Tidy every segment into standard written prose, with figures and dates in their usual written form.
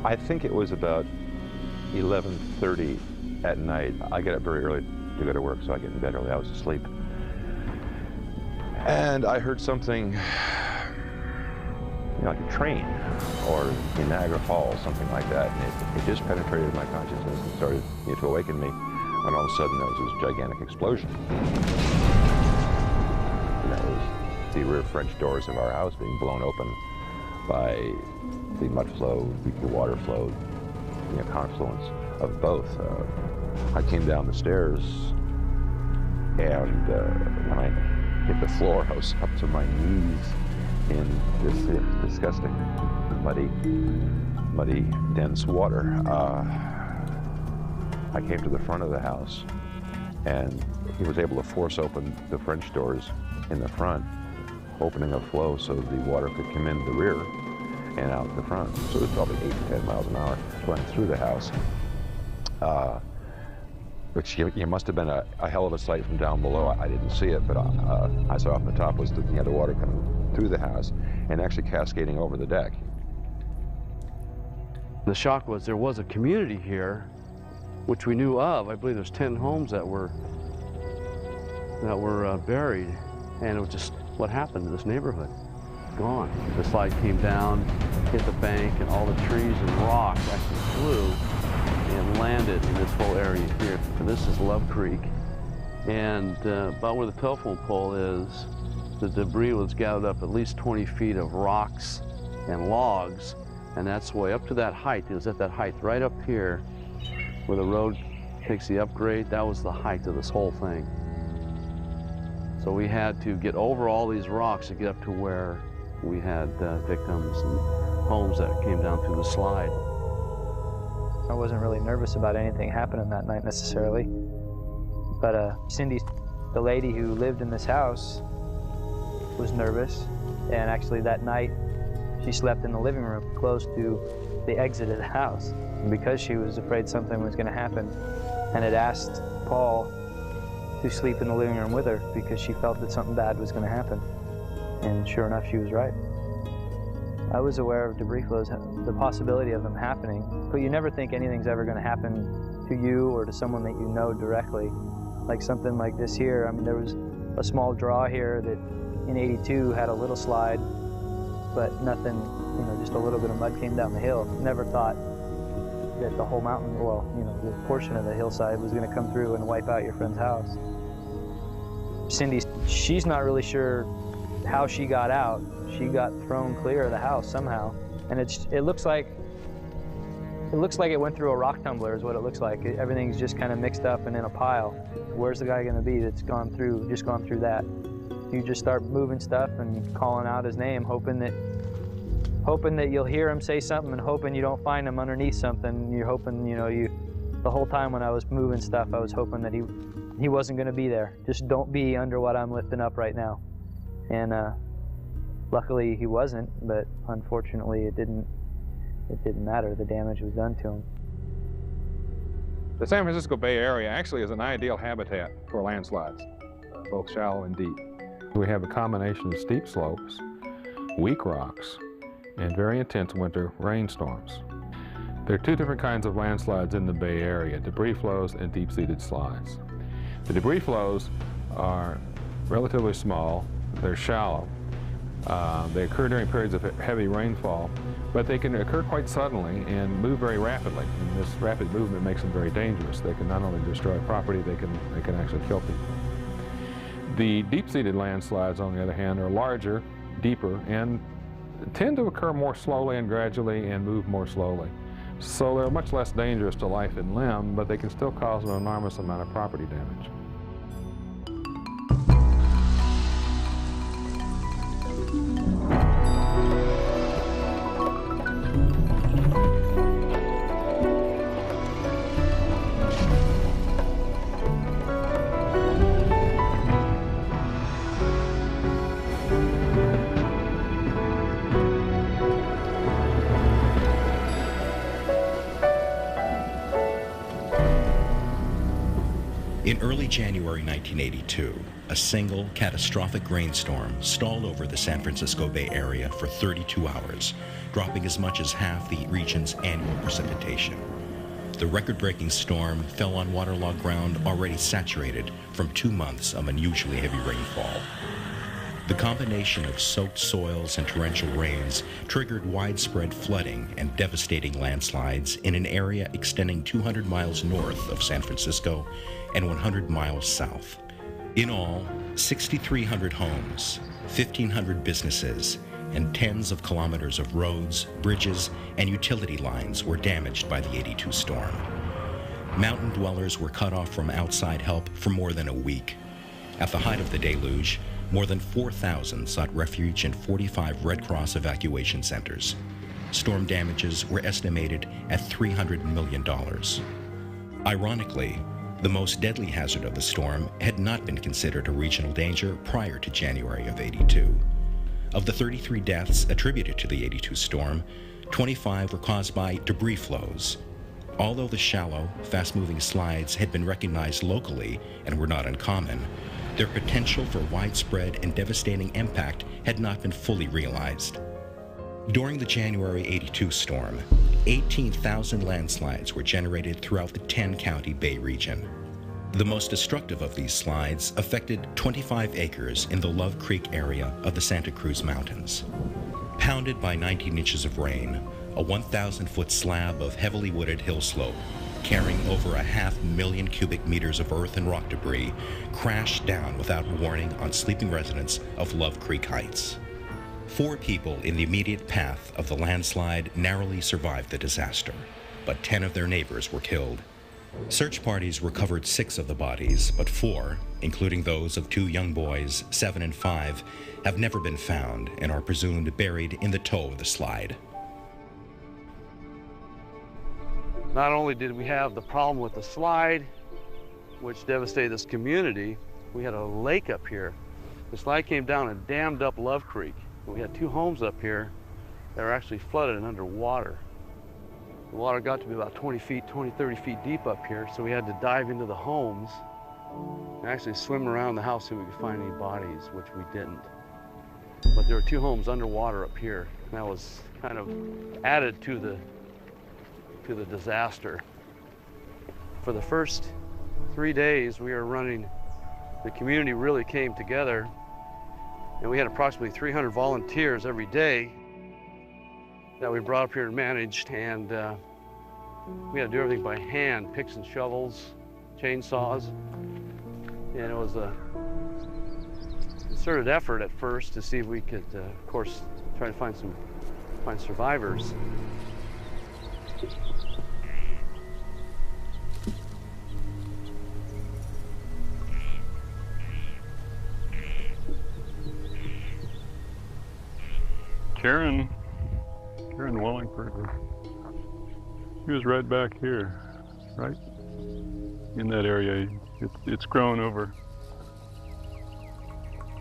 I think it was about 11:30 at night. I get up very early to go to work, so I get in bed early. I was asleep. And I heard something, like a train or in Niagara Falls, something like that. And it just penetrated my consciousness and started to awaken me. When all of a sudden there was this gigantic explosion. And that was the rear French doors of our house being blown open by the mud flow, the water flow, confluence of both. I came down the stairs, and when I hit the floor, I was up to my knees in this disgusting, muddy, dense water. I came to the front of the house, and he was able to force open the French doors in the front, opening a flow so the water could come in the rear and out the front. So it was probably 8 to 10 miles an hour going through the house. Which you must have been a hell of a sight from down below. I didn't see it, but I saw from the top was the water coming through the house and actually cascading over the deck. The shock was there was a community here, which we knew of. I believe there's 10 homes that were buried, and it was just what happened to this neighborhood. Gone. The slide came down, hit the bank, and all the trees and rocks actually flew and landed in this whole area here. And this is Love Creek, and about where the telephone pole is, the debris was gathered up at least 20 feet of rocks and logs, and that's way up to that height. It was at that height right up here where the road takes the upgrade. That was the height of this whole thing. So we had to get over all these rocks to get up to where we had victims and homes that came down through the slide. I wasn't really nervous about anything happening that night necessarily, but Cindy, the lady who lived in this house, was nervous, and actually that night she slept in the living room close to the exit of the house because she was afraid something was going to happen, and had asked Paul to sleep in the living room with her because she felt that something bad was going to happen, and sure enough, she was right. I was aware of debris flows, the possibility of them happening, but you never think anything's ever going to happen to you or to someone that you know directly. Like something like this here, I mean, there was a small draw here that in '82 had a little slide, but nothing, just a little bit of mud came down the hill. Never thought that the whole mountain, the portion of the hillside was going to come through and wipe out your friend's house. Cindy, she's not really sure how she got out. She got thrown clear of the house somehow, and it looks like it went through a rock tumbler is what it looks like. Everything's just kind of mixed up and in a pile. Where's the guy going to be that's gone through that? You just start moving stuff and calling out his name, hoping that you'll hear him say something, and hoping you don't find him underneath something. You're hoping, the whole time when I was moving stuff, I was hoping that he wasn't going to be there. Just don't be under what I'm lifting up right now. And luckily he wasn't, but unfortunately it didn't matter. The damage was done to him. The San Francisco Bay Area actually is an ideal habitat for landslides, both shallow and deep. We have a combination of steep slopes, weak rocks, and very intense winter rainstorms. There are two different kinds of landslides in the Bay Area: debris flows and deep-seated slides. The debris flows are relatively small, they're shallow. They occur during periods of heavy rainfall, but they can occur quite suddenly and move very rapidly. And this rapid movement makes them very dangerous. They can not only destroy property, they can actually kill people. The deep-seated landslides, on the other hand, are larger, deeper, and tend to occur more slowly and gradually and move more slowly. So they're much less dangerous to life and limb, but they can still cause an enormous amount of property damage. In early January 1982, a single catastrophic rainstorm stalled over the San Francisco Bay Area for 32 hours, dropping as much as half the region's annual precipitation. The record-breaking storm fell on waterlogged ground already saturated from 2 months of unusually heavy rainfall. The combination of soaked soils and torrential rains triggered widespread flooding and devastating landslides in an area extending 200 miles north of San Francisco and 100 miles south. In all, 6,300 homes, 1,500 businesses, and tens of kilometers of roads, bridges, and utility lines were damaged by the 82 storm. Mountain dwellers were cut off from outside help for more than a week. At the height of the deluge, more than 4,000 sought refuge in 45 Red Cross evacuation centers. Storm damages were estimated at $300 million. Ironically, the most deadly hazard of the storm had not been considered a regional danger prior to January of '82. Of the 33 deaths attributed to the '82 storm, 25 were caused by debris flows. Although the shallow, fast-moving slides had been recognized locally and were not uncommon, their potential for widespread and devastating impact had not been fully realized. During the January '82 storm, 18,000 landslides were generated throughout the 10-county Bay region. The most destructive of these slides affected 25 acres in the Love Creek area of the Santa Cruz Mountains. Pounded by 19 inches of rain, a 1,000-foot slab of heavily wooded hill slope carrying over 500,000 cubic meters of earth and rock debris, crashed down without warning on sleeping residents of Love Creek Heights. 4 people in the immediate path of the landslide narrowly survived the disaster, but 10 of their neighbors were killed. Search parties recovered 6 of the bodies, but 4, including those of 2 young boys, 7 and 5, have never been found and are presumed buried in the toe of the slide. Not only did we have the problem with the slide, which devastated this community, we had a lake up here. The slide came down and dammed up Love Creek. We had 2 homes up here that were actually flooded and underwater. The water got to be about 20, 30 feet deep up here, so we had to dive into the homes and actually swim around the house so we could find any bodies, which we didn't. But there were 2 homes underwater up here, and that was kind of added to the disaster. For the first 3 days we were running, the community really came together, and we had approximately 300 volunteers every day that we brought up here and managed, and we had to do everything by hand, picks and shovels, chainsaws, and it was a concerted effort at first to see if we could, of course, try to find survivors. Karen Wallingford, he was right back here, right in that area. It's grown over,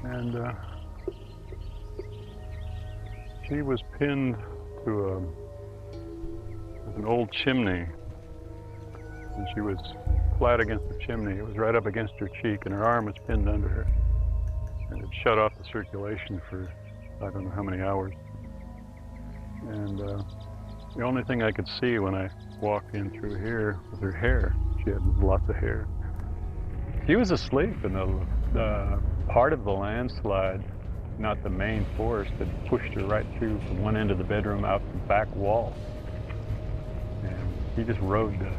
and she was pinned to an old chimney, and she was flat against the chimney. It was right up against her cheek, and her arm was pinned under her, and it shut off the circulation for I don't know how many hours. And the only thing I could see when I walked in through here was her hair. She had lots of hair. She was asleep, and the part of the landslide, not the main force, that pushed her right through from one end of the bedroom out the back wall. And she just rode the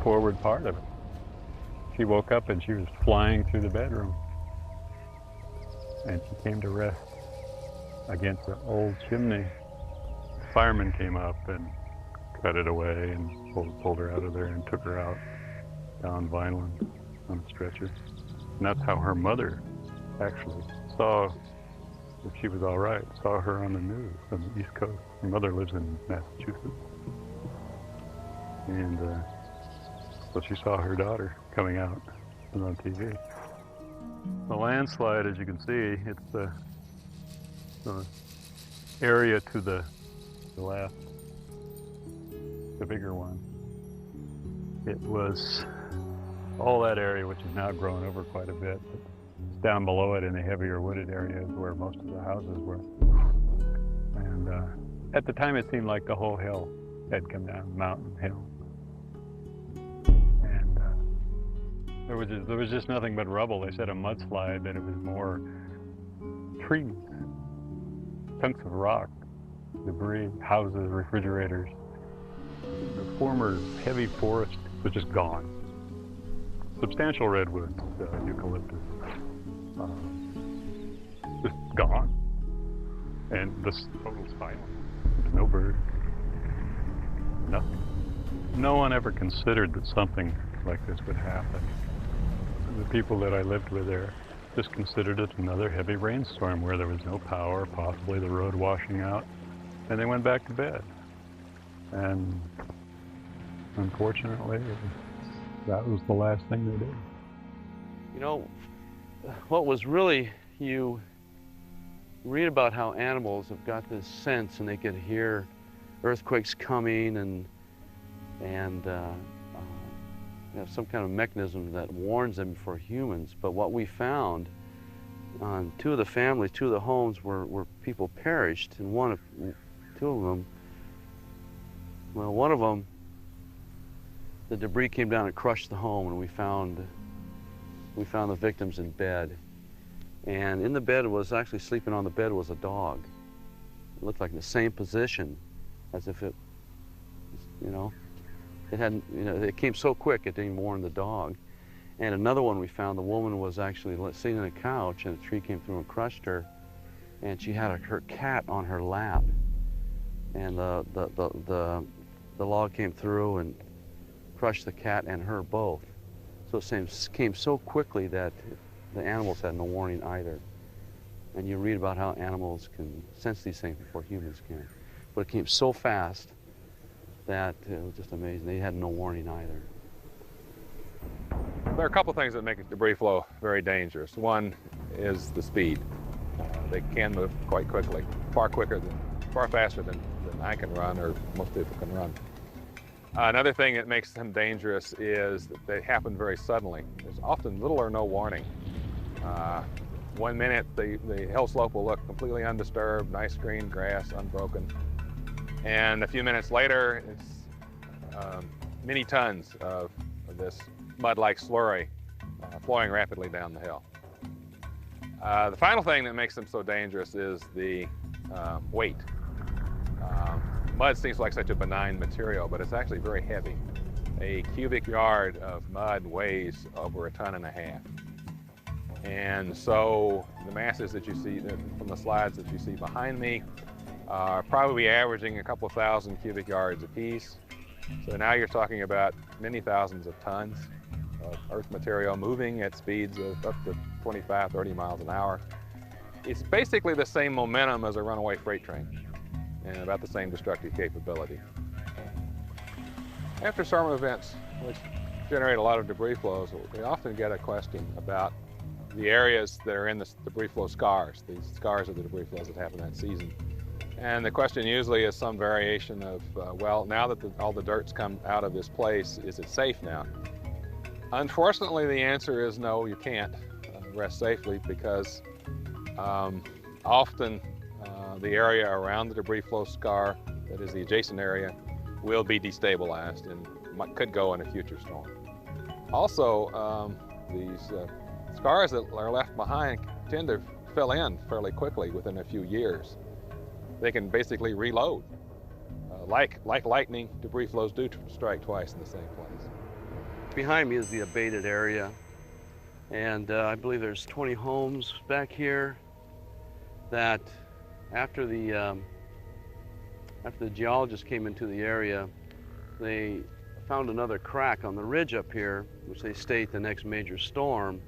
forward part of it. She woke up and she was flying through the bedroom. And she came to rest against an old chimney. The fireman came up and cut it away and pulled her out of there and took her out down Vineland on a stretcher. And that's how her mother actually saw if she was all right, saw her on the news on the East Coast. Her mother lives in Massachusetts. And so she saw her daughter coming out on TV. The landslide, as you can see, it's the area to the left, the bigger one. It was all that area, which is now grown over quite a bit. Down below it in the heavier wooded areas where most of the houses were. And at the time it seemed like the whole hill had come down, mountain hill. And there was just nothing but rubble. They said a mudslide, that it was more trees, chunks of rock, debris, houses, refrigerators. The former heavy forest was just gone. Substantial redwoods, eucalyptus, just gone. And this total silence. No bird, nothing. No one ever considered that something like this would happen. The people that I lived with there just considered it another heavy rainstorm where there was no power, possibly the road washing out, and they went back to bed. And unfortunately, that was the last thing they did. You know, what was really, you read about how animals have got this sense and they can hear earthquakes coming and you know, some kind of mechanism that warns them before humans. But what we found on two of the families, two of the homes where people perished, and two of them, well, one of them, the debris came down and crushed the home, and we found the victims in bed. And in the bed was actually sleeping on the bed was a dog. It looked like in the same position as if it, you know, it hadn't, you know, it came so quick it didn't even warn the dog. And another one we found, the woman was actually sitting on a couch and a tree came through and crushed her, and she had her cat on her lap. And the log came through and crushed the cat and her both. So it came so quickly that the animals had no warning either. And you read about how animals can sense these things before humans can. But it came so fast that it was just amazing. They had no warning either. There are a couple things that make debris flow very dangerous. One is the speed. They can move quite quickly, far faster than I can run or most people can run. Another thing that makes them dangerous is that they happen very suddenly. There's often little or no warning. 1 minute, the hill slope will look completely undisturbed, nice green grass, unbroken. And a few minutes later, it's many tons of this mud-like slurry flowing rapidly down the hill. The final thing that makes them so dangerous is the weight. Mud seems like such a benign material, but it's actually very heavy. A cubic yard of mud weighs over 1.5 tons. And so the masses that you see from the slides that you see behind me are probably averaging a couple thousand cubic yards apiece. So now you're talking about many thousands of tons of earth material moving at speeds of up to 25, 30 miles an hour. It's basically the same momentum as a runaway freight train and about the same destructive capability. After storm events, which generate a lot of debris flows, we often get a question about the areas that are in the debris flow scars. These scars are the debris flows that happen that season. And the question usually is some variation of, well, now that all the dirt's come out of this place, is it safe now? Unfortunately, the answer is no, you can't rest safely, because often the area around the debris flow scar, that is the adjacent area, will be destabilized and could go in a future storm. Also, these scars that are left behind tend to fill in fairly quickly within a few years. They can basically reload. Like lightning, debris flows do strike twice in the same place. Behind me is the abated area, and I believe there's 20 homes back here that after the geologists came into the area, they found another crack on the ridge up here, which they state the next major storm,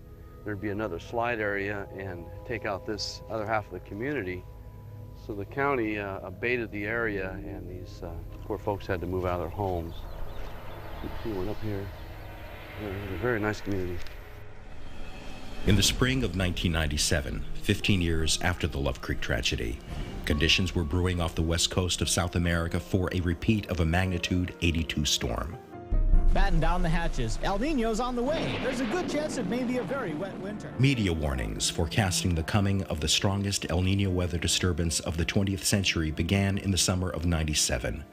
there'd be another slide area and take out this other half of the community. So the county abated the area, and these poor folks had to move out of their homes. You see one up here. It's a very nice community. In the spring of 1997, 15 years after the Love Creek tragedy, conditions were brewing off the west coast of South America for a repeat of a magnitude 82 storm. Batten down the hatches. El Niño's on the way. There's a good chance it may be a very wet winter. Media warnings forecasting the coming of the strongest El Niño weather disturbance of the 20th century began in the summer of '97.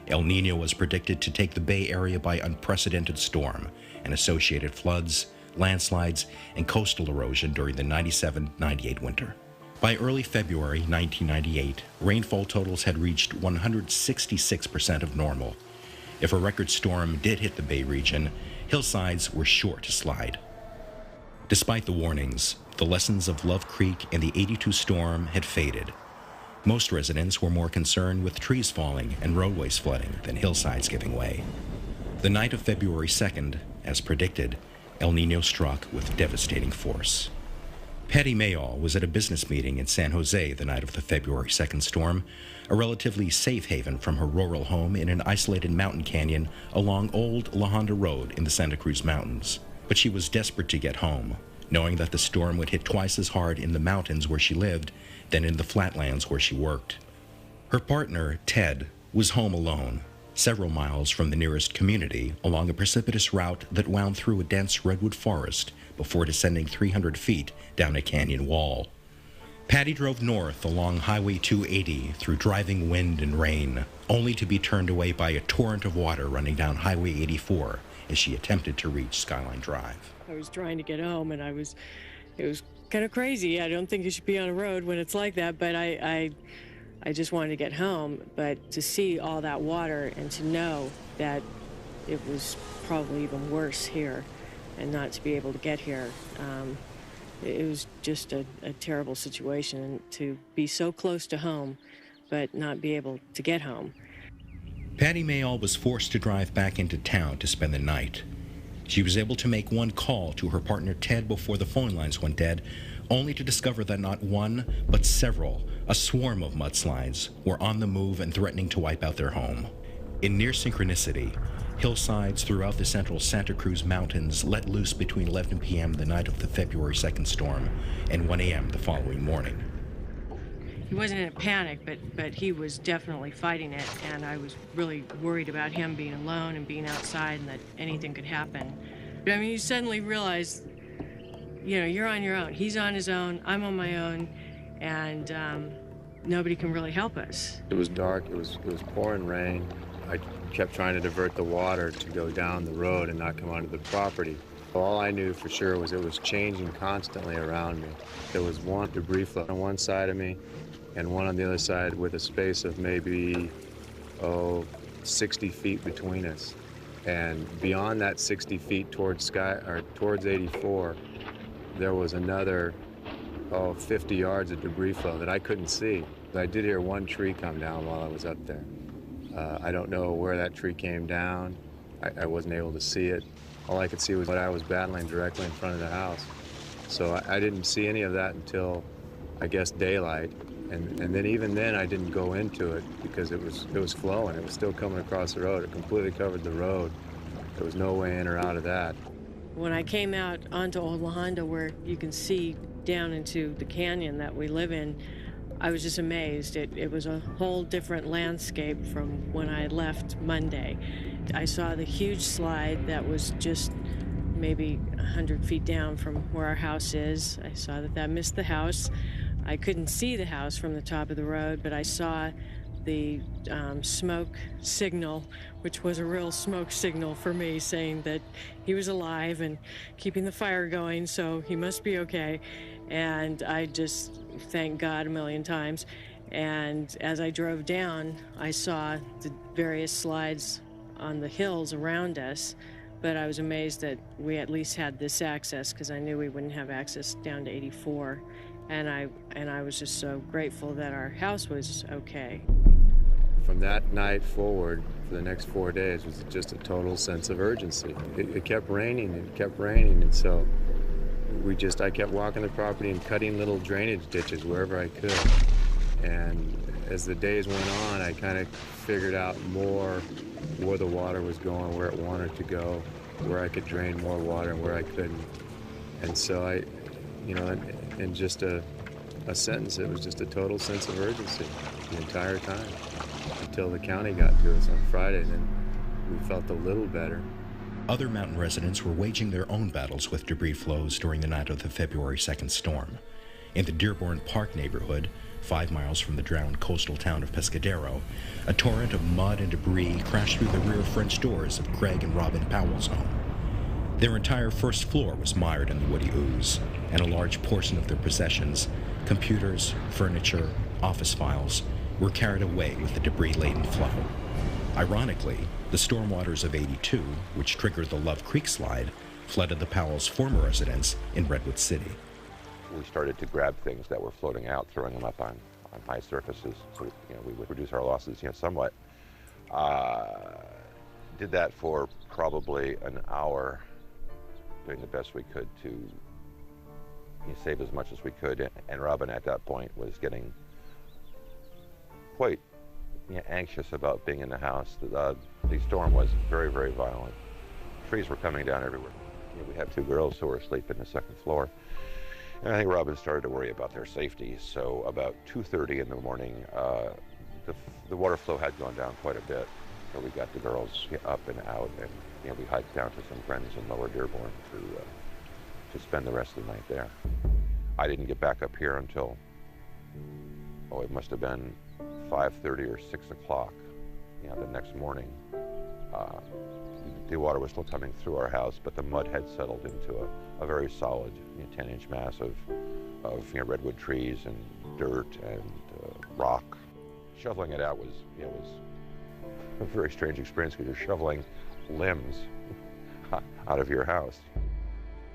El Niño was predicted to take the Bay Area by unprecedented storm and associated floods, landslides, and coastal erosion during the '97-'98 winter. By early February 1998, rainfall totals had reached 166% of normal. If a record storm did hit the Bay region, hillsides were sure to slide. Despite the warnings, the lessons of Love Creek and the '82 storm had faded. Most residents were more concerned with trees falling and roadways flooding than hillsides giving way. The night of February 2nd, as predicted, El Niño struck with devastating force. Patty Mayall was at a business meeting in San Jose the night of the February 2nd storm, a relatively safe haven from her rural home in an isolated mountain canyon along Old La Honda Road in the Santa Cruz Mountains. But she was desperate to get home, knowing that the storm would hit twice as hard in the mountains where she lived than in the flatlands where she worked. Her partner, Ted, was home alone, several miles from the nearest community along a precipitous route that wound through a dense redwood forest before descending 300 feet down a canyon wall. Patty drove north along Highway 280 through driving wind and rain, only to be turned away by a torrent of water running down Highway 84 as she attempted to reach Skyline Drive. I was trying to get home, and it was kind of crazy. I don't think you should be on a road when it's like that, but I just wanted to get home. But to see all that water and to know that it was probably even worse here and not to be able to get here, it was just a terrible situation, and to be so close to home but not be able to get home. Patty Mayall was forced to drive back into town to spend the night. She was able to make one call to her partner Ted before the phone lines went dead, only to discover that not one, but several, a swarm of mudslides, were on the move and threatening to wipe out their home. In near synchronicity, hillsides throughout the central Santa Cruz Mountains let loose between 11 p.m. the night of the February 2nd storm and 1 a.m. the following morning. He wasn't in a panic, but he was definitely fighting it, and I was really worried about him being alone and being outside and that anything could happen. I mean, you suddenly realize, you know, you're on your own. He's on his own, I'm on my own, and nobody can really help us. It was dark, it was pouring rain. I kept trying to divert the water to go down the road and not come onto the property. All I knew for sure was it was changing constantly around me. There was one debris flow on one side of me and one on the other side with a space of maybe, 60 feet between us. And beyond that 60 feet towards 84, there was another, 50 yards of debris flow that I couldn't see. I did hear one tree come down while I was up there. I don't know where that tree came down. I wasn't able to see it. All I could see was what I was battling directly in front of the house. So I didn't see any of that until, I guess, daylight. And then even then I didn't go into it because it was flowing. It was still coming across the road. It completely covered the road. There was no way in or out of that. When I came out onto Old La Honda, where you can see down into the canyon that we live in, I was just amazed. It was a whole different landscape from when I left Monday. I saw the huge slide that was just maybe 100 feet down from where our house is. I saw that missed the house. I couldn't see the house from the top of the road, but I saw the smoke signal, which was a real smoke signal for me, saying that he was alive and keeping the fire going, so he must be okay. And I just thanked God a million times. And as I drove down, I saw the various slides on the hills around us, but I was amazed that we at least had this access, because I knew we wouldn't have access down to 84. And I was just so grateful that our house was okay. From that night forward, for the next 4 days, was just a total sense of urgency. It kept raining and kept raining, and so I kept walking the property and cutting little drainage ditches wherever I could. And as the days went on, I kind of figured out more where the water was going, where it wanted to go, where I could drain more water and where I couldn't. And so in just a sentence, it was just a total sense of urgency the entire time until the county got to us on Friday. Then we felt a little better, Other mountain residents were waging their own battles with debris flows during the night of the February 2nd storm. In the Dearborn Park neighborhood, 5 miles from the drowned coastal town of Pescadero, a torrent of mud and debris crashed through the rear French doors of Craig and Robin Powell's home. Their entire first floor was mired in the woody ooze, and a large portion of their possessions, computers, furniture, office files, were carried away with the debris-laden flow. Ironically, the storm waters of '82, which triggered the Love Creek slide, flooded the Powell's former residence in Redwood City. We started to grab things that were floating out, throwing them up on high surfaces, so we would reduce our losses somewhat. Did that for probably an hour, doing the best we could to save as much as we could. And Robin at that point was getting quite anxious about being in the house. The storm was very, very violent. Trees were coming down everywhere. We had 2 girls who were asleep in the 2nd floor. And I think Robin started to worry about their safety. So about 2:30 in the morning, the water flow had gone down quite a bit. So we got the girls up and out, and we hiked down to some friends in Lower Dearborn to spend the rest of the night there. I didn't get back up here until, it must have been 5:30 or 6 o'clock. The next morning, the water was still coming through our house, but the mud had settled into a very solid 10-inch mass of redwood trees and dirt and rock. Shoveling it out was a very strange experience, because you're shoveling limbs out of your house.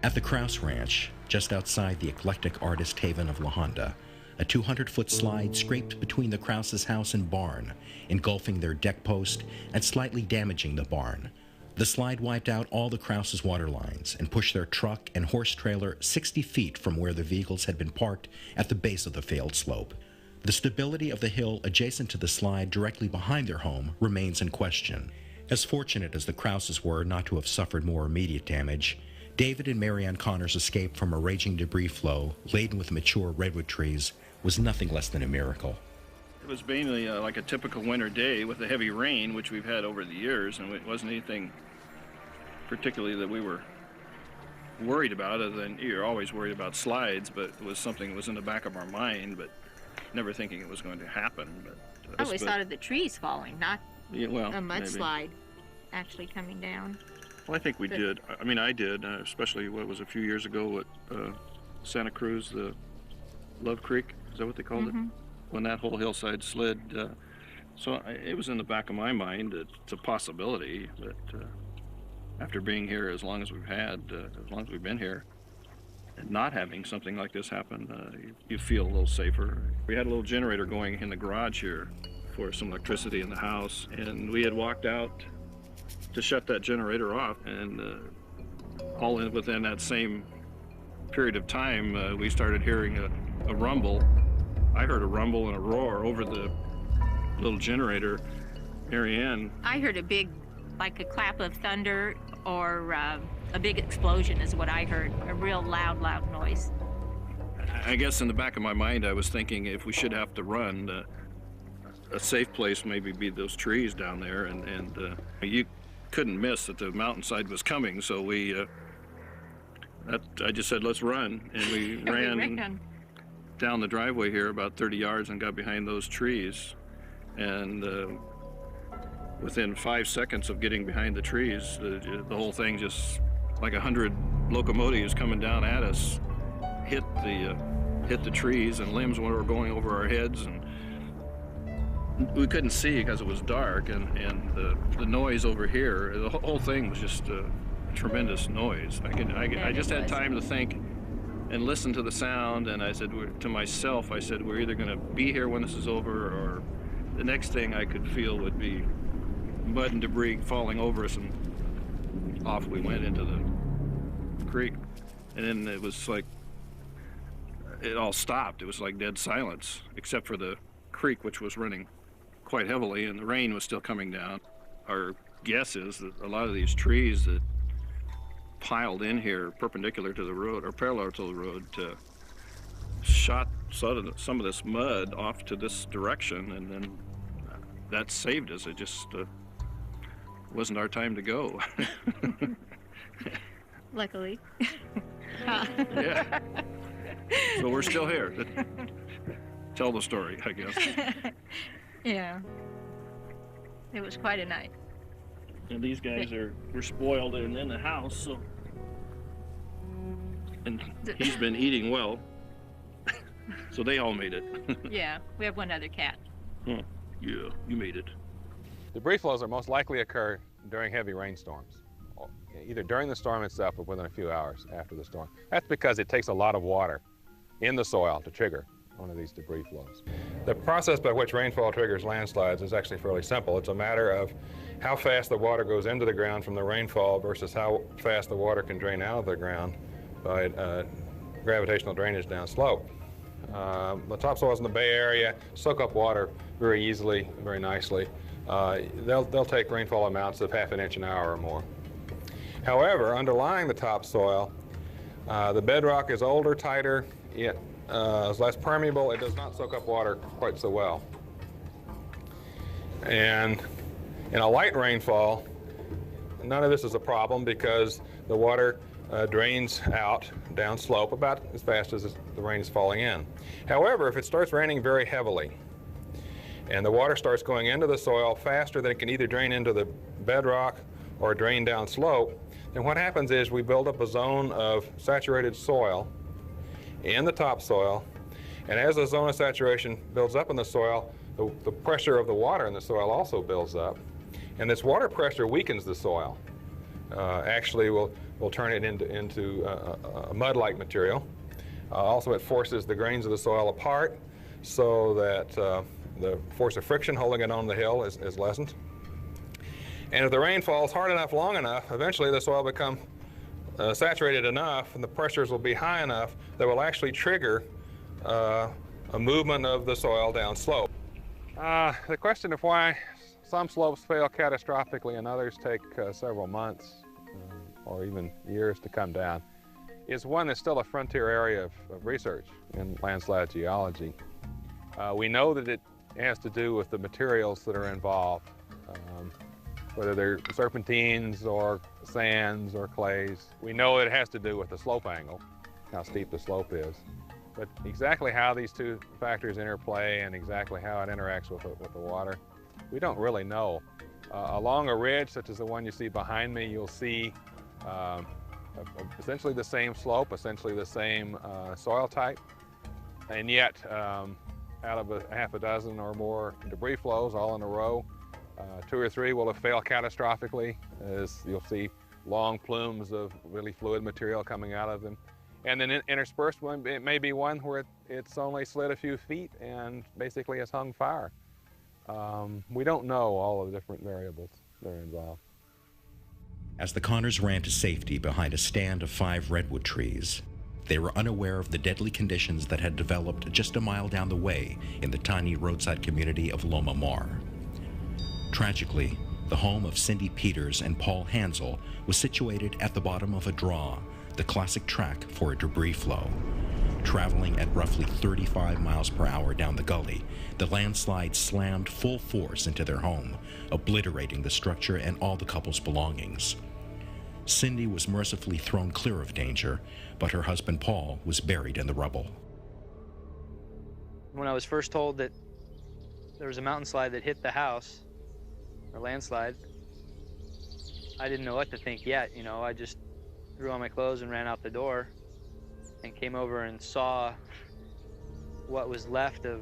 At the Krause Ranch, just outside the eclectic artist haven of La Honda, a 200-foot slide scraped between the Krause's house and barn, engulfing their deck post and slightly damaging the barn. The slide wiped out all the Krause's water lines and pushed their truck and horse trailer 60 feet from where the vehicles had been parked at the base of the failed slope. The stability of the hill adjacent to the slide directly behind their home remains in question. As fortunate as the Krauses were not to have suffered more immediate damage, David and Marianne Connor's escape from a raging debris flow laden with mature redwood trees was nothing less than a miracle. It was mainly like a typical winter day with the heavy rain, which we've had over the years, and it wasn't anything particularly that we were worried about, other than you're always worried about slides, but it was something that was in the back of our mind, but never thinking it was going to happen. But I always thought of the trees falling, not a mudslide actually coming down. Well, I think we did. I mean, I did, especially what was a few years ago at Santa Cruz, the Love Creek, is that what they called it? When that whole hillside slid. So it was in the back of my mind that it's a possibility that after being here as long as we've had, as long as we've been here, and not having something like this happen, you feel a little safer. We had a little generator going in the garage here for some electricity in the house, and we had walked out to shut that generator off, and all within that same period of time, we started hearing a rumble. I heard a rumble and a roar over the little generator. Marianne. I heard like a clap of thunder, or a big explosion is what I heard, a real loud noise. I guess in the back of my mind I was thinking if we should have to run, a safe place maybe be those trees down there, and you couldn't miss that the mountainside was coming, so I just said, let's run, and we ran down the driveway here about 30 yards and got behind those trees, and within 5 seconds of getting behind the trees, the whole thing, just like 100 locomotives coming down at us, hit the trees, and limbs were going over our heads, and we couldn't see because it was dark, and the noise over here, the whole thing was just a tremendous noise. I just had time to think and listen to the sound, and I said to myself, we're either going to be here when this is over, or the next thing I could feel would be mud and debris falling over us, and off we went into the creek. And then it was like it all stopped. It was like dead silence, except for the creek, which was running quite heavily, and the rain was still coming down. Our guess is that a lot of these trees that piled in here perpendicular to the road or parallel to the road shot some of this mud off to this direction, and then that saved us. It just wasn't our time to go. Luckily. Yeah. So we're still here. Tell the story, I guess. Yeah. It was quite a night. And these guys were spoiled and in the house, so. And he's been eating well. So they all made it. Yeah, we have one other cat. Yeah, you made it. Debris flows are most likely occur during heavy rainstorms, either during the storm itself or within a few hours after the storm. That's because it takes a lot of water in the soil to trigger one of these debris flows. The process by which rainfall triggers landslides is actually fairly simple. It's a matter of how fast the water goes into the ground from the rainfall versus how fast the water can drain out of the ground by gravitational drainage downslope. The topsoils in the Bay Area soak up water very easily, very nicely. They'll take rainfall amounts of ½ inch an hour or more. However, underlying the topsoil, the bedrock is older, tighter, it is less permeable. It does not soak up water quite so well. And in a light rainfall, none of this is a problem because the water drains out downslope about as fast as the rain is falling in. However, if it starts raining very heavily and the water starts going into the soil faster than it can either drain into the bedrock or drain downslope, then what happens is we build up a zone of saturated soil in the topsoil, and as the zone of saturation builds up in the soil, the pressure of the water in the soil also builds up, and this water pressure weakens the soil. Actually will turn it into a mud-like material. Also, it forces the grains of the soil apart so that the force of friction holding it on the hill is lessened. And if the rain falls hard enough, long enough, eventually the soil becomes saturated enough and the pressures will be high enough that will actually trigger a movement of the soil downslope. The question of why some slopes fail catastrophically and others take several months or even years to come down is one that's still a frontier area of research in landslide geology. We know that it has to do with the materials that are involved, whether they're serpentines or sands or clays. We know it has to do with the slope angle, how steep the slope is. But exactly how these two factors interplay and exactly how it interacts with the water, we don't really know. Along a ridge such as the one you see behind me, you'll see essentially the same slope, essentially the same soil type, and yet out of a half a dozen or more debris flows all in a row, 2 or 3 will have failed catastrophically, as you'll see long plumes of really fluid material coming out of them. And then interspersed one, it may be one where it's only slid a few feet and basically has hung fire. We don't know all of the different variables that are involved. As the Connors ran to safety behind a stand of 5 redwood trees, they were unaware of the deadly conditions that had developed just a mile down the way in the tiny roadside community of Loma Mar. Tragically, the home of Cindy Peters and Paul Hansel was situated at the bottom of a draw, the classic track for a debris flow. Traveling at roughly 35 miles per hour down the gully, the landslide slammed full force into their home, obliterating the structure and all the couple's belongings. Cindy was mercifully thrown clear of danger, but her husband Paul was buried in the rubble. When I was first told that there was a mountain slide that hit the house, or landslide, I didn't know what to think yet. You know, I just threw on my clothes and ran out the door and came over and saw what was left of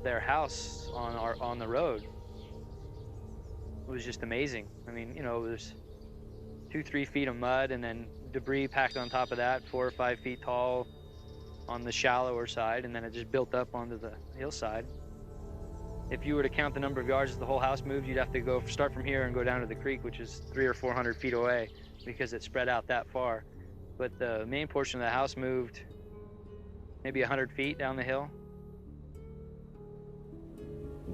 their house on the road. It was just amazing. I mean, you know, there's 2-3 feet of mud and then debris packed on top of that, 4 or 5 feet tall on the shallower side, and then it just built up onto the hillside. If you were to count the number of yards as the whole house moved, you'd have to start from here and go down to the creek, which is 300 or 400 feet away, because it spread out that far. But the main portion of the house moved maybe 100 feet down the hill.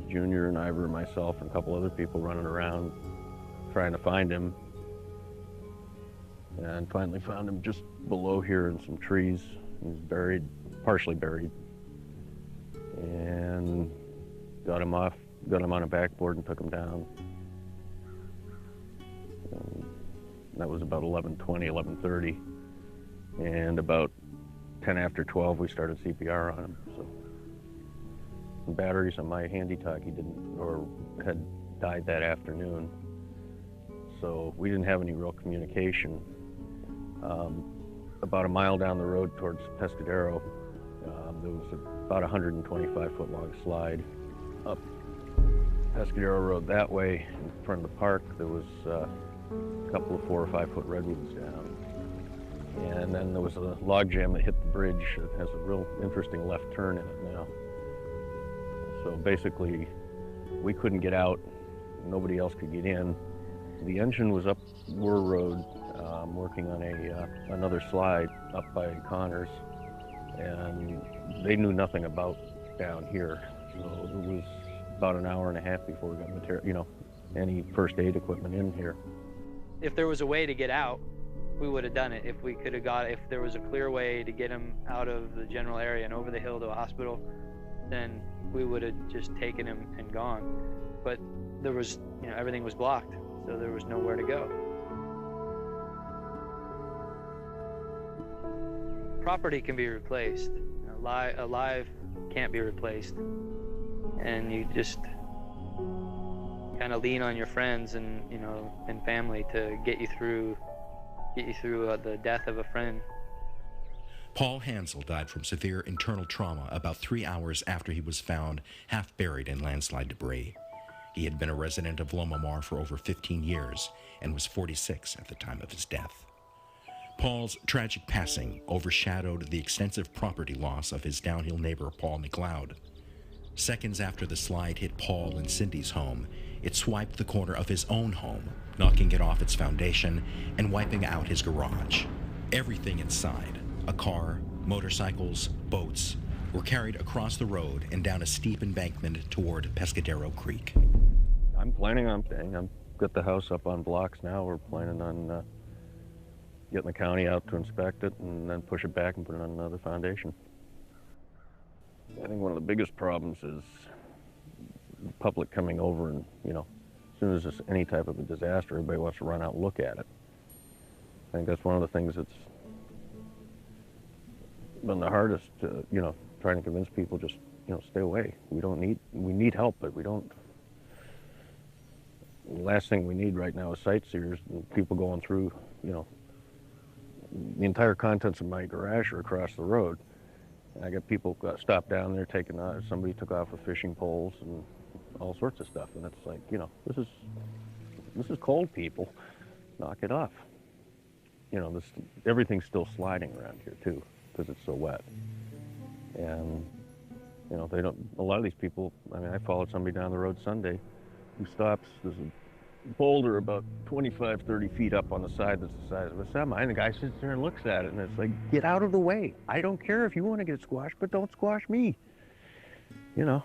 Junior and Ivor, myself, and a couple other people running around trying to find him. And finally found him just below here in some trees. He was buried, partially buried. And got him on a backboard and took him down. That was about 11:20, 11:30. And about 10 after 12, we started CPR on him. So the batteries on my handy-talkie had died that afternoon. So we didn't have any real communication. About a mile down the road towards Pescadero, there was about a 125-foot long slide up Pescadero Road that way. In front of the park, there was a couple of 4 or 5 foot redwoods down. And then there was a log jam that hit the bridge. It has a real interesting left turn in it now. So basically, we couldn't get out. Nobody else could get in. The engine was up Wurr Road, working on another slide up by Connors, and they knew nothing about down here. So it was about an hour and a half before we got any first aid equipment in here. If there was a way to get out, we would have done it. If there was a clear way to get him out of the general area and over the hill to a hospital, then we would have just taken him and gone. But there was, everything was blocked, so there was nowhere to go. Property can be replaced. Alive can't be replaced. And you just kind of lean on your friends and and family to get you through the death of a friend. Paul Hansel died from severe internal trauma about 3 hours after he was found half buried in landslide debris. He had been a resident of Loma Mar for over 15 years and was 46 at the time of his death. Paul's tragic passing overshadowed the extensive property loss of his downhill neighbor Paul McLeod. Seconds after the slide hit Paul and Cindy's home, it swiped the corner of his own home, knocking it off its foundation and wiping out his garage. Everything inside, a car, motorcycles, boats, were carried across the road and down a steep embankment toward Pescadero Creek. I'm planning on staying. I've got the house up on blocks now. We're planning on getting the county out to inspect it and then push it back and put it on another foundation. I think one of the biggest problems is the public coming over and, as soon as there's any type of a disaster, everybody wants to run out and look at it. I think that's one of the things that's been the hardest, trying to convince people just, stay away. We need help, but we don't. The last thing we need right now is sightseers and people going through, the entire contents of my garage are across the road. I got people got stopped down there taking out. Somebody took off with fishing poles and all sorts of stuff. And it's like, this is cold, people. Knock it off. Everything's still sliding around here too, because it's so wet. And they don't. A lot of these people. I followed somebody down the road Sunday, who stops. There's a boulder about 25, 30 feet up on the side that's the size of a semi, and the guy sits there and looks at it, and it's like, get out of the way. I don't care if you want to get squashed, but don't squash me. And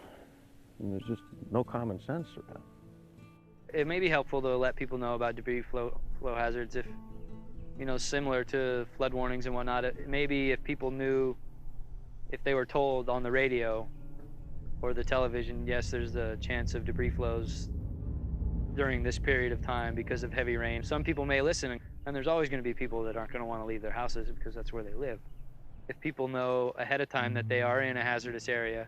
there's just no common sense around. It may be helpful to let people know about debris flow hazards if, similar to flood warnings and whatnot. Maybe if people knew, if they were told on the radio or the television, yes, there's a chance of debris flows during this period of time because of heavy rain. Some people may listen, and there's always going to be people that aren't going to want to leave their houses because that's where they live. If people know ahead of time that they are in a hazardous area,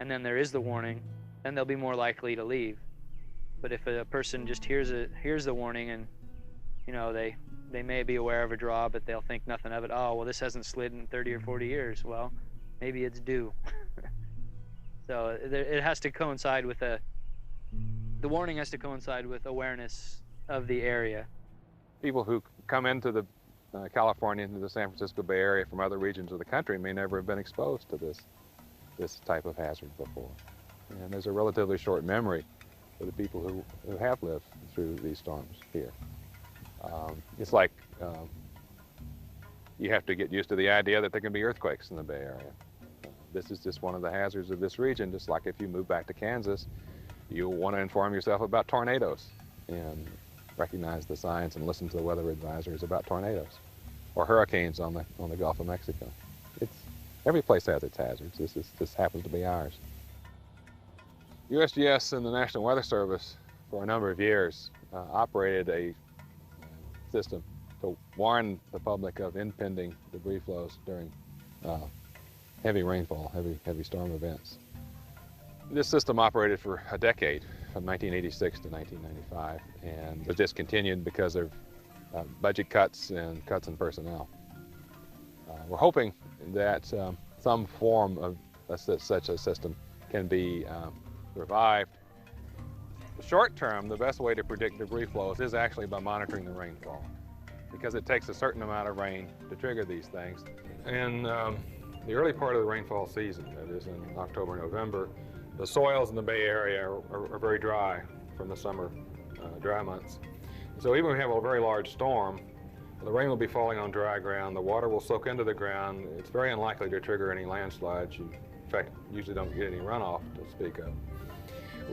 and then there is the warning, then they'll be more likely to leave. But if a person just hears the warning and, they may be aware of a draw, but they'll think nothing of it. Oh, well, this hasn't slid in 30 or 40 years. Well, maybe it's due. So it has to coincide with the warning has to coincide with awareness of the area. People who come into the California, into the San Francisco Bay Area from other regions of the country may never have been exposed to this type of hazard before. And there's a relatively short memory for the people who have lived through these storms here. It's like you have to get used to the idea that there can be earthquakes in the Bay Area. This is just one of the hazards of this region, just like if you move back to Kansas, you'll want to inform yourself about tornadoes and recognize the signs and listen to the weather advisories about tornadoes or hurricanes on the Gulf of Mexico. Every place has its hazards. This happens to be ours. USGS and the National Weather Service for a number of years operated a system to warn the public of impending debris flows during heavy rainfall, heavy storm events. This system operated for a decade, from 1986 to 1995, and was discontinued because of budget cuts and cuts in personnel. We're hoping that some form of such a system can be revived. The short term, the best way to predict debris flows is actually by monitoring the rainfall, because it takes a certain amount of rain to trigger these things. In the early part of the rainfall season, that is in October, November, the soils in the Bay Area are very dry from the summer dry months. So even if we have a very large storm, the rain will be falling on dry ground, the water will soak into the ground. It's very unlikely to trigger any landslides. You, in fact, usually don't get any runoff to speak of.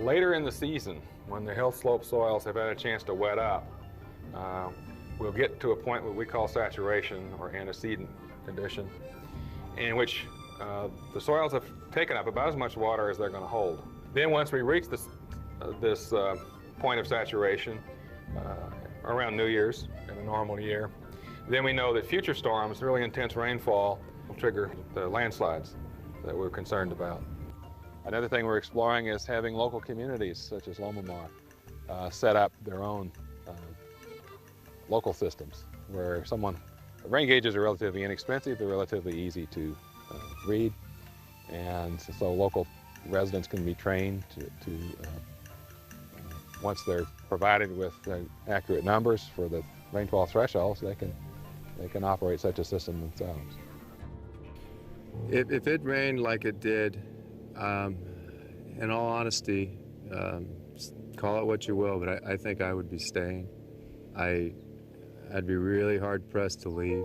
Later in the season, when the hill slope soils have had a chance to wet up, we'll get to a point what we call saturation or antecedent condition, in which the soils have taken up about as much water as they're going to hold. Then once we reach this point of saturation around New Year's in a normal year, then we know that future storms, really intense rainfall, will trigger the landslides that we're concerned about. Another thing we're exploring is having local communities such as Lomamar set up their own local systems where rain gauges are relatively inexpensive, they're relatively easy to read, and so local residents can be trained to once they're provided with accurate numbers for the rainfall thresholds, they can operate such a system themselves. If it rained like it did, in all honesty, call it what you will, but I think I would be staying. I'd be really hard pressed to leave.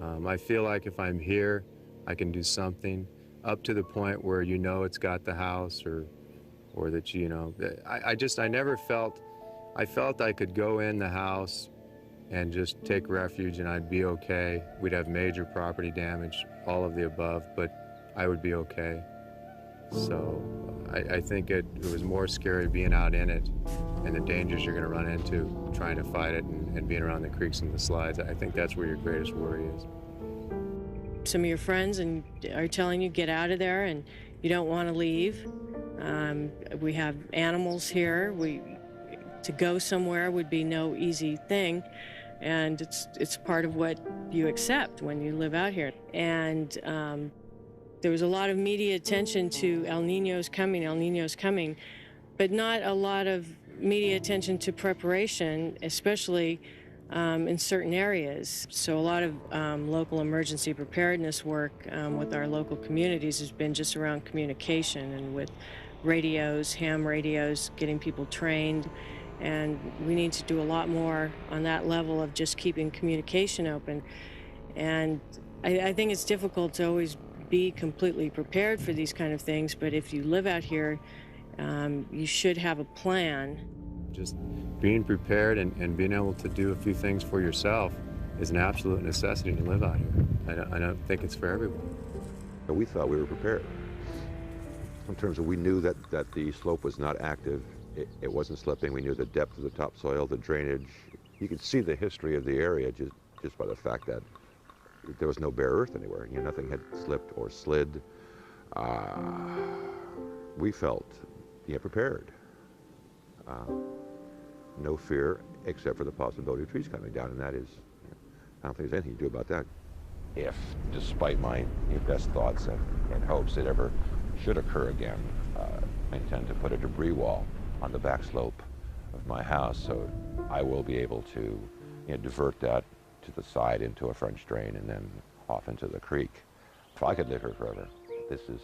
I feel like if I'm here, I can do something up to the point where you know it's got the house or that you know. I never felt, I felt I could go in the house and just take refuge and I'd be okay. We'd have major property damage, all of the above, but I would be okay. So I think it was more scary being out in it and the dangers you're gonna run into trying to fight it and being around the creeks and the slides. I think that's where your greatest worry is. Some of your friends are telling you get out of there and you don't want to leave. We have animals here. To go somewhere would be no easy thing, and it's part of what you accept when you live out here. And there was a lot of media attention to El Niño's coming, but not a lot of media attention to preparation, especially in certain areas. So a lot of local emergency preparedness work with our local communities has been just around communication and with radios, ham radios, getting people trained. And we need to do a lot more on that level of just keeping communication open. And I think it's difficult to always be completely prepared for these kind of things, but if you live out here, you should have a plan. Just being prepared and being able to do a few things for yourself is an absolute necessity to live out here. I don't think it's for everyone. But we thought we were prepared. In terms of we knew that the slope was not active, it wasn't slipping. We knew the depth of the topsoil, the drainage. You could see the history of the area just by the fact that there was no bare earth anywhere. You know, nothing had slipped or slid. We felt prepared. No fear except for the possibility of trees coming down, and that is, I don't think there's anything to do about that. If, despite my best thoughts and hopes, it ever should occur again, I intend to put a debris wall on the back slope of my house, so I will be able to divert that to the side into a French drain and then off into the creek. If I could live here forever, this is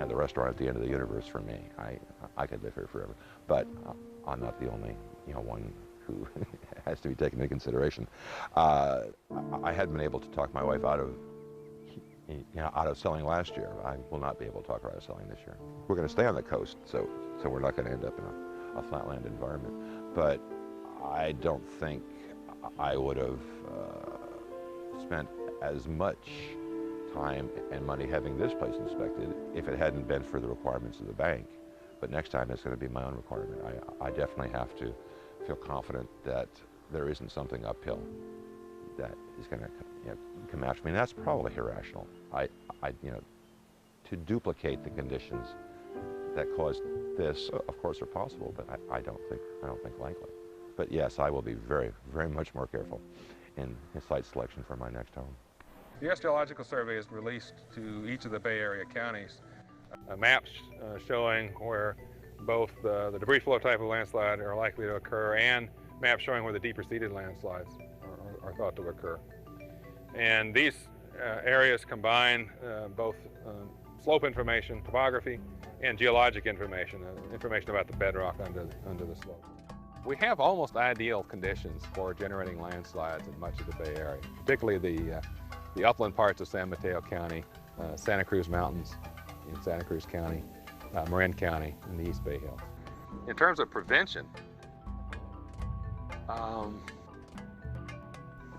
the restaurant at the end of the universe for me. I could live here forever, but I'm not the only one who has to be taken into consideration. I hadn't been able to talk my wife out of selling last year. I will not be able to talk her out of selling this year. We're going to stay on the coast, so we're not going to end up in a flatland environment. But I don't think I would have spent as much time and money having this place inspected if it hadn't been for the requirements of the bank. But next time it's going to be my own requirement. I definitely have to feel confident that there isn't something uphill that is going to come after me. And that's probably irrational. To duplicate the conditions that caused this, of course, are possible, but I don't think likely. But yes, I will be very, very much more careful in site selection for my next home. The U.S. Geological Survey has released to each of the Bay Area counties maps showing where both the debris flow type of landslide are likely to occur, and maps showing where the deeper seated landslides are thought to occur. And these areas combine both slope information, topography, and geologic information, information about the bedrock under the slope. We have almost ideal conditions for generating landslides in much of the Bay Area, particularly the upland parts of San Mateo County, Santa Cruz Mountains in Santa Cruz County, Marin County, and the East Bay Hills. In terms of prevention,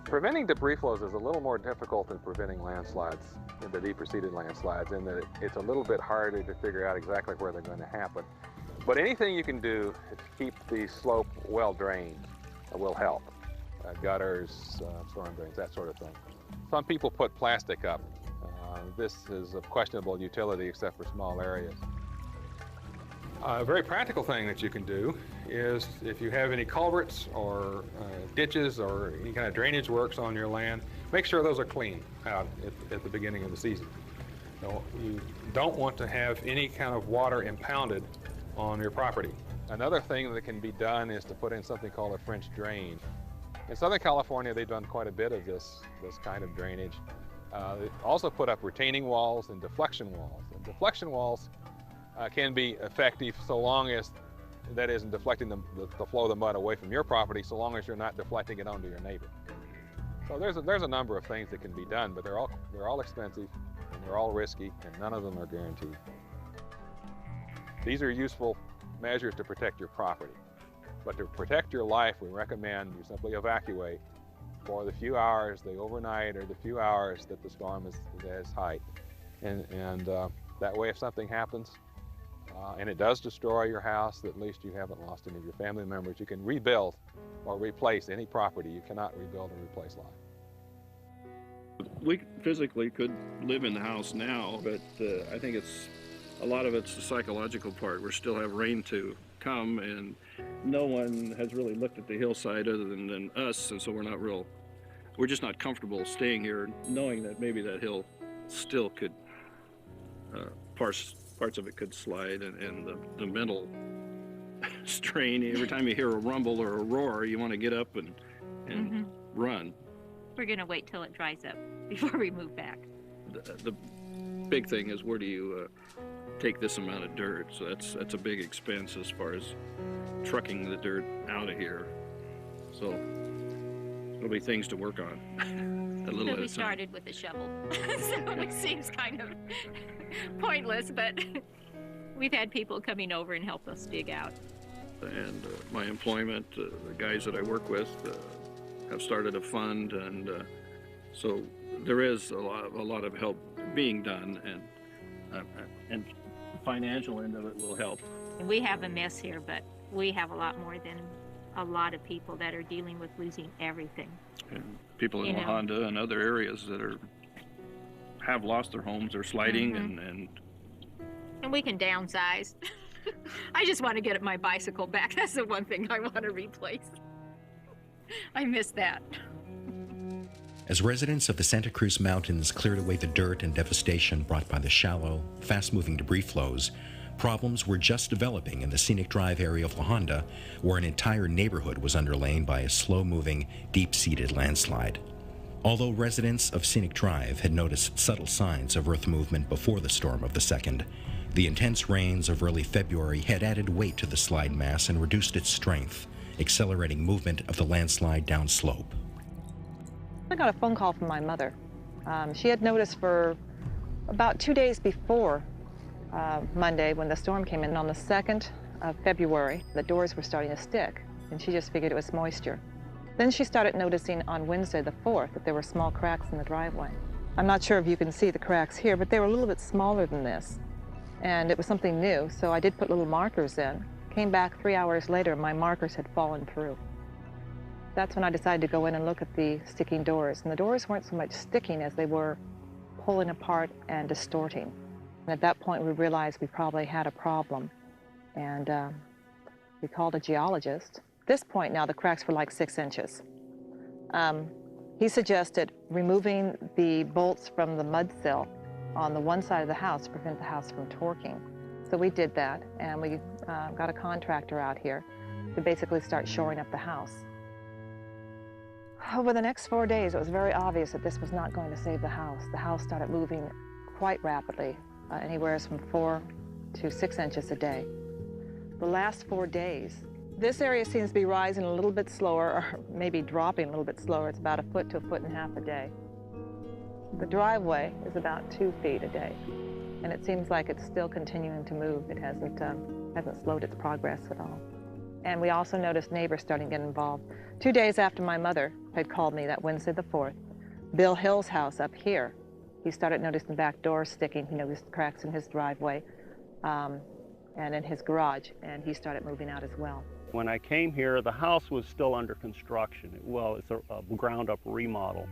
preventing debris flows is a little more difficult than preventing landslides, the deeper seated landslides, in that it's a little bit harder to figure out exactly where they're going to happen. But anything you can do to keep the slope well drained will help. Gutters, storm drains, that sort of thing. Some people put plastic up. This is of questionable utility except for small areas. A very practical thing that you can do is, if you have any culverts or ditches or any kind of drainage works on your land, make sure those are clean out at the beginning of the season. So you don't want to have any kind of water impounded on your property. Another thing that can be done is to put in something called a French drain. In Southern California, they've done quite a bit of this kind of drainage. They also put up retaining walls and deflection walls. And deflection walls can be effective so long as that isn't deflecting the flow of the mud away from your property, so long as you're not deflecting it onto your neighbor. So there's a number of things that can be done, but they're all expensive and they're all risky, and none of them are guaranteed. These are useful measures to protect your property, but to protect your life, we recommend you simply evacuate for the few hours, the overnight, or the few hours that the storm is at its height, and that way, if something happens, and it does destroy your house, at least you haven't lost any of your family members. You can rebuild or replace any property. You cannot rebuild and replace life. We physically could live in the house now, but I think a lot of it's the psychological part. We still have rain to come, and no one has really looked at the hillside other than us, and so we're just not comfortable staying here, knowing that maybe that hill still could, parts of it could slide, and the mental strain, every time you hear a rumble or a roar, you want to get up and run. We're going to wait till it dries up before we move back. The big thing is, where do you take this amount of dirt? So that's a big expense as far as trucking the dirt out of here. So there'll be things to work on. So we started with a shovel, so it seems kind of pointless, but we've had people coming over and help us dig out. And my employment, the guys that I work with have started a fund, and so there is a lot of help being done, and the financial end of it will help. We have a mess here, but we have a lot more than a lot of people that are dealing with losing everything. And people in La Honda and other areas that have lost their homes are sliding, and we can downsize. I just want to get my bicycle back. That's the one thing I want to replace. I miss that. As residents of the Santa Cruz Mountains cleared away the dirt and devastation brought by the shallow, fast-moving debris flows, problems were just developing in the Scenic Drive area of La Honda, where an entire neighborhood was underlain by a slow-moving, deep-seated landslide. Although residents of Scenic Drive had noticed subtle signs of earth movement before the storm of the 2nd, the intense rains of early February had added weight to the slide mass and reduced its strength, accelerating movement of the landslide downslope. I got a phone call from my mother. She had noticed for about 2 days before Monday, when the storm came in on the 2nd of February, the doors were starting to stick, and she just figured it was moisture. Then she started noticing on Wednesday the 4th that there were small cracks in the driveway. I'm not sure if you can see the cracks here, but they were a little bit smaller than this, and it was something new, so I did put little markers in Came back 3 hours later, my markers had fallen through. That's when I decided to go in and look at the sticking doors. And the doors weren't so much sticking as they were pulling apart and distorting. And at that point, we realized we probably had a problem. And we called a geologist. At this point now, the cracks were like 6 inches. He suggested removing the bolts from the mud sill on the one side of the house to prevent the house from torquing. So we did that, and we got a contractor out here to basically start shoring up the house. Over the next 4 days, it was very obvious that this was not going to save the house. The house started moving quite rapidly, anywhere from 4 to 6 inches a day. The last 4 days, this area seems to be rising a little bit slower, or maybe dropping a little bit slower. It's about 1 foot to 1.5 feet a day. The driveway is about 2 feet a day, and it seems like it's still continuing to move. It hasn't slowed its progress at all. And we also noticed neighbors starting to get involved. 2 days after my mother had called me, that Wednesday the 4th, Bill Hill's house up here, he started noticing back doors sticking. He noticed cracks in his driveway and in his garage, and he started moving out as well. When I came here, the house was still under construction. Well, it's a ground-up remodel.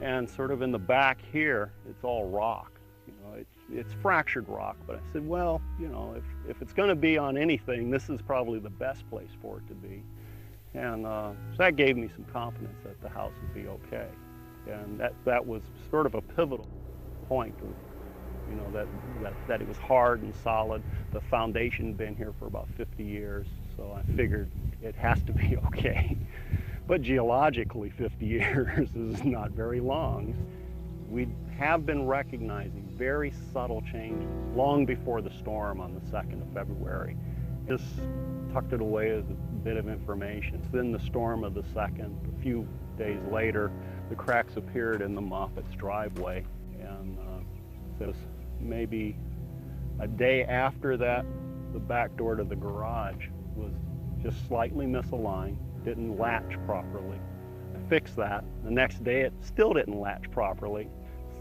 And sort of in the back here, it's all rock. You know, it's fractured rock. But I said, well, you know, if it's going to be on anything, this is probably the best place for it to be. And so that gave me some confidence that the house would be okay. And that was sort of a pivotal point, you know, that it was hard and solid. The foundation had been here for about 50 years, so I figured it has to be okay. But geologically, 50 years is not very long. We have been recognizing very subtle changes long before the storm on the 2nd of February. Just tucked it away as a bit of information. Then the storm of the 2nd, a few days later, the cracks appeared in the Moffat's driveway. And it was maybe a day after that, the back door to the garage was just slightly misaligned, didn't latch properly. I fixed that. The next day, it still didn't latch properly.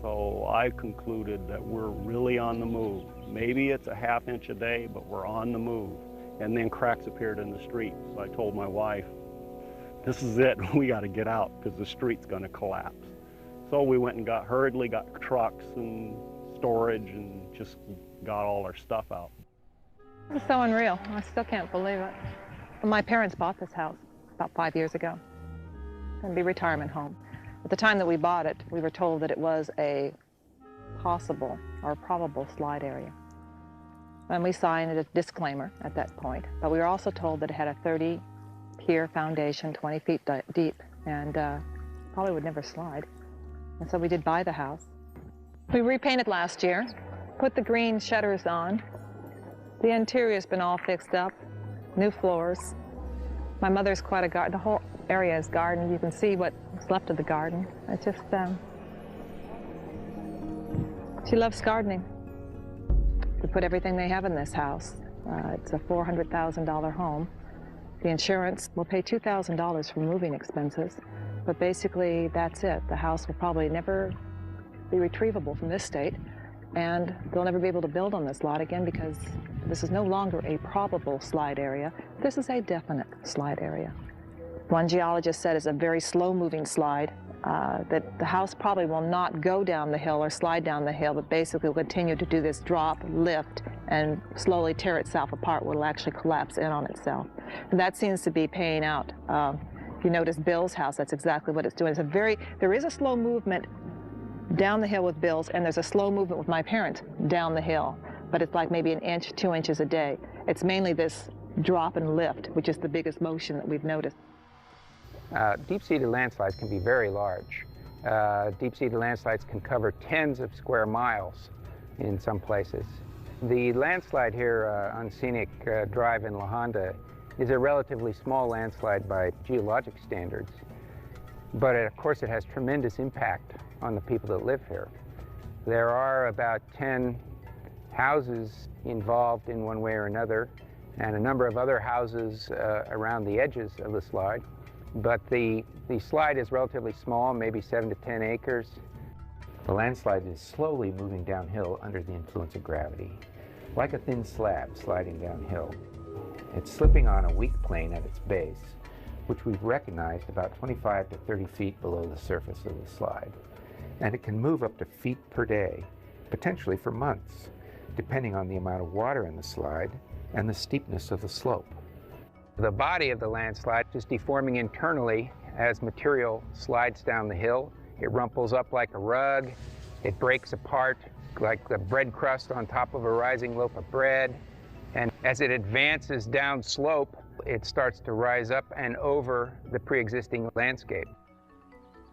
So I concluded that we're really on the move. Maybe it's a ½ inch a day, but we're on the move. And then cracks appeared in the street. So I told my wife, this is it, we got to get out because the street's going to collapse. So we went and hurriedly got trucks and storage and just got all our stuff out. It's so unreal. I still can't believe it. My parents bought this house about 5 years ago. It's going to be a retirement home. At the time that we bought it, we were told that it was a possible or probable slide area. And we signed a disclaimer at that point, but we were also told that it had a 30-pier foundation, 20 feet deep, and probably would never slide. And so we did buy the house. We repainted last year, put the green shutters on. The interior's been all fixed up, new floors. My mother's quite a garden. The whole area is garden. You can see what's left of the garden. It's just, she loves gardening. We put everything they have in this house. It's a $400,000 home. The insurance will pay $2,000 for moving expenses, but basically that's it. The house will probably never be retrievable from this state, and they'll never be able to build on this lot again because this is no longer a probable slide area. This is a definite slide area. One geologist said it's a very slow-moving slide, that the house probably will not go down the hill or slide down the hill, but basically will continue to do this drop, lift, and slowly tear itself apart where it'll actually collapse in on itself. And that seems to be paying out. If you notice Bill's house, that's exactly what it's doing. There is a slow movement down the hill with Bill's, and there's a slow movement with my parents down the hill, but it's like maybe 1 inch, 2 inches a day. It's mainly this drop and lift, which is the biggest motion that we've noticed. Deep-seated landslides can be very large. Deep-seated landslides can cover tens of square miles in some places. The landslide here on Scenic Drive in La Honda is a relatively small landslide by geologic standards, but of course it has tremendous impact on the people that live here. There are about 10 houses involved in one way or another, and a number of other houses around the edges of the slide. But the slide is relatively small, maybe 7 to 10 acres. The landslide is slowly moving downhill under the influence of gravity, like a thin slab sliding downhill. It's slipping on a weak plane at its base, which we've recognized about 25 to 30 feet below the surface of the slide. And it can move up to feet per day, potentially for months, depending on the amount of water in the slide and the steepness of the slope. The body of the landslide is deforming internally as material slides down the hill. It rumples up like a rug. It breaks apart like the bread crust on top of a rising loaf of bread. And as it advances down slope, it starts to rise up and over the pre-existing landscape.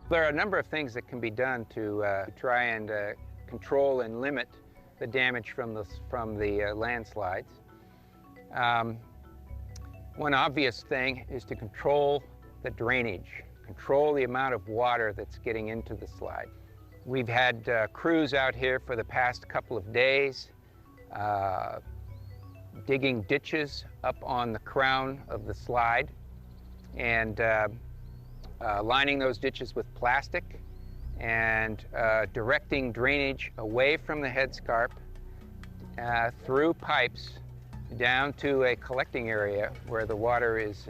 There are a number of things that can be done to try and control and limit the damage from the landslides. One obvious thing is to control the drainage, control the amount of water that's getting into the slide. We've had crews out here for the past couple of days digging ditches up on the crown of the slide and lining those ditches with plastic and directing drainage away from the headscarp through pipes down to a collecting area where the water is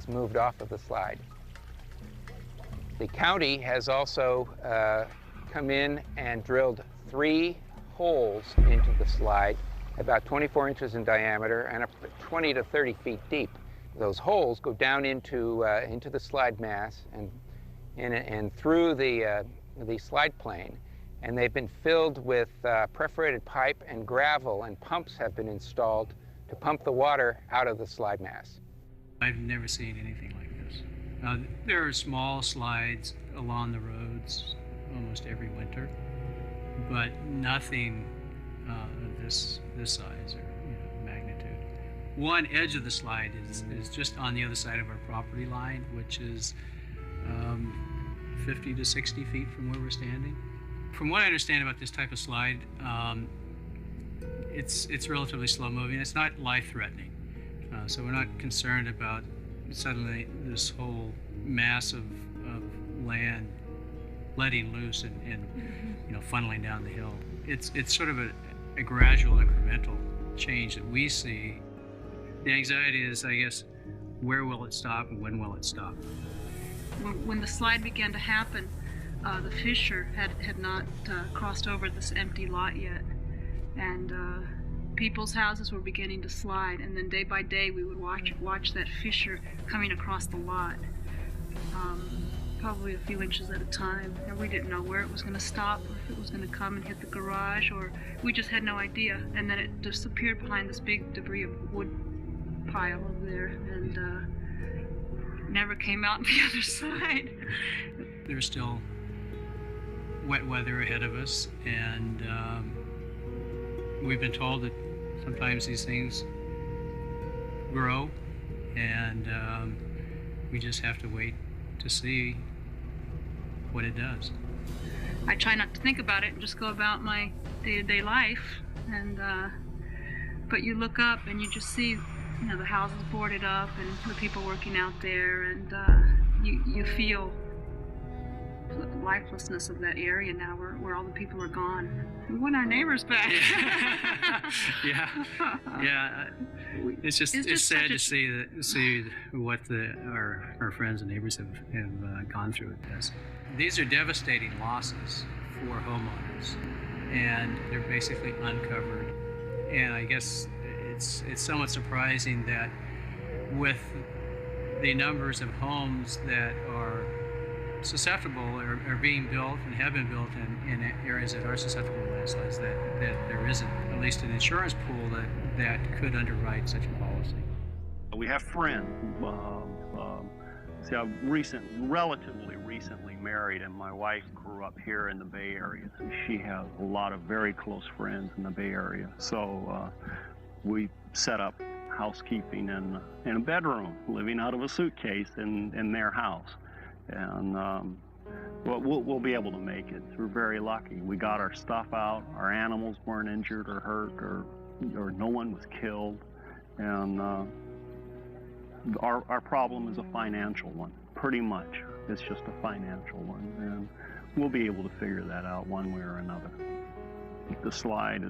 moved off of the slide. The county has also come in and drilled 3 holes into the slide, about 24 inches in diameter and up 20 to 30 feet deep. Those holes go down into the slide mass and through the slide plane, and they've been filled with perforated pipe and gravel, and pumps have been installed to pump the water out of the slide mass. I've never seen anything like this. There are small slides along the roads almost every winter, but nothing of this size or magnitude. One edge of the slide is just on the other side of our property line, which is 50 to 60 feet from where we're standing. From what I understand about this type of slide, it's relatively slow moving. It's not life-threatening, so we're not concerned about suddenly this whole mass of land letting loose and funneling down the hill. It's sort of a gradual, incremental change that we see. The anxiety is, I guess, where will it stop and when will it stop? When the slide began to happen, the fissure had not crossed over this empty lot yet, and people's houses were beginning to slide, and then day by day we would watch that fissure coming across the lot, probably a few inches at a time, and we didn't know where it was going to stop, or if it was going to come and hit the garage, or we just had no idea. And then it disappeared behind this big debris of wood pile over there, and never came out on the other side. There's still wet weather ahead of us, and we've been told that sometimes these things grow, and we just have to wait to see what it does. I try not to think about it and just go about my day-to-day life, and but you look up and you just see the houses boarded up and the people working out there, and you feel the lifelessness of that area now where all the people are gone. We want our neighbors back. Yeah. It's sad to see what our friends and neighbors have gone through with this. These are devastating losses for homeowners, and they're basically uncovered. And I guess it's somewhat surprising that with the numbers of homes that are susceptible or are being built and have been built in areas that are susceptible to landslides, that there isn't at least an insurance pool that could underwrite such a policy. We have friends. See, I'm relatively recently married, and my wife grew up here in the Bay Area. She has a lot of very close friends in the Bay Area. So we set up housekeeping in a bedroom, living out of a suitcase in their house. And we'll be able to make it. We're very lucky. We got our stuff out. Our animals weren't injured or hurt, or no one was killed. And our problem is a financial one, pretty much. It's just a financial one, and we'll be able to figure that out one way or another. The slide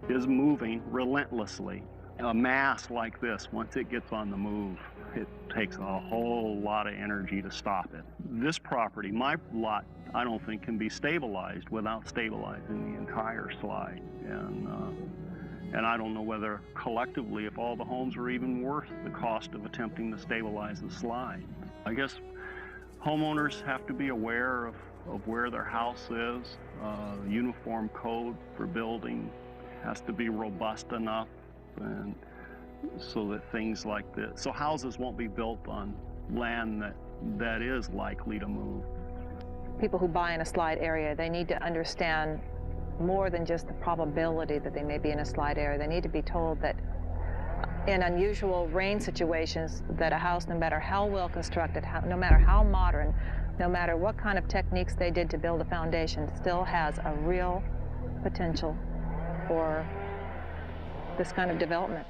is moving relentlessly A mass like this, once it gets on the move, it takes a whole lot of energy to stop it. This property, my lot, I don't think can be stabilized without stabilizing the entire slide. And I don't know whether collectively, if all the homes are even worth the cost of attempting to stabilize the slide. I guess homeowners have to be aware of where their house is. Uniform code for building has to be robust enough, and so that things like this, so houses won't be built on land that is likely to move. People who buy in a slide area, they need to understand more than just the probability that they may be in a slide area. They need to be told that in unusual rain situations, that a house, no matter how well constructed, no matter how modern, no matter what kind of techniques they did to build a foundation, still has a real potential for this kind of development.